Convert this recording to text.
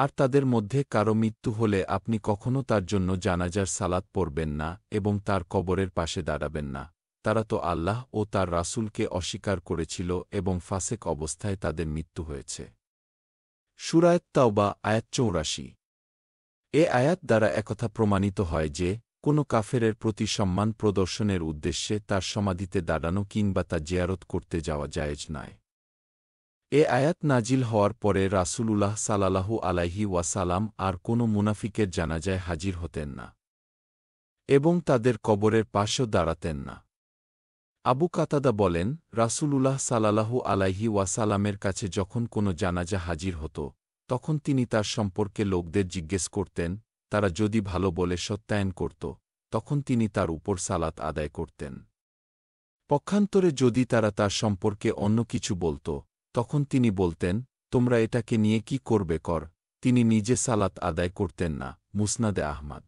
আর তাদের মধ্যে কারো মৃত্যু হলে আপনি কখনও তার জন্য জানাজার সালাত পড়বেন না এবং তার কবরের পাশে দাঁড়াবেন না। তারা তো আল্লাহ ও তার রাসূলকে অস্বীকার করেছিল এবং ফাসেক অবস্থায় তাদের মৃত্যু হয়েছে। সূরা তাওবা আয়াত ৮৪। এ আয়াত দ্বারা একথা প্রমাণিত হয় যে, কোনো কাফেরের প্রতি সম্মান প্রদর্শনের উদ্দেশ্যে তার সমাধিতে দাঁড়ানো কিংবা তা জিয়ারত করতে যাওয়া জায়েজ নয়। এ আয়াত নাজিল হওয়ার পরে রাসূলুল্লাহ সাল্লাল্লাহু আলাইহি ওয়াসাল্লাম আর কোনো মুনাফিকের জানাজায় হাজির হতেন না এবং তাদের কবরের পাশেও দাঁড়াতেন না। আবু কাতাদা বলেন, রাসূলুল্লাহ সাল্লাল্লাহু আলাইহি ওয়াসাল্লামের কাছে যখন কোনো জানাজা হাজির হতো, তখন তিনি তার সম্পর্কে লোকদের জিজ্ঞেস করতেন, তারা যদি ভালো বলে সত্যায়ন করত, তখন তিনি তার উপর সালাত আদায় করতেন। পক্ষান্তরে যদি তারা তার সম্পর্কে অন্য কিছু বলত, তখন তিনি বলতেন, তোমরা এটাকে নিয়ে কি করবে কর। তিনি নিজে সালাত আদায় করতেন না। মুসনাদে আহমদ।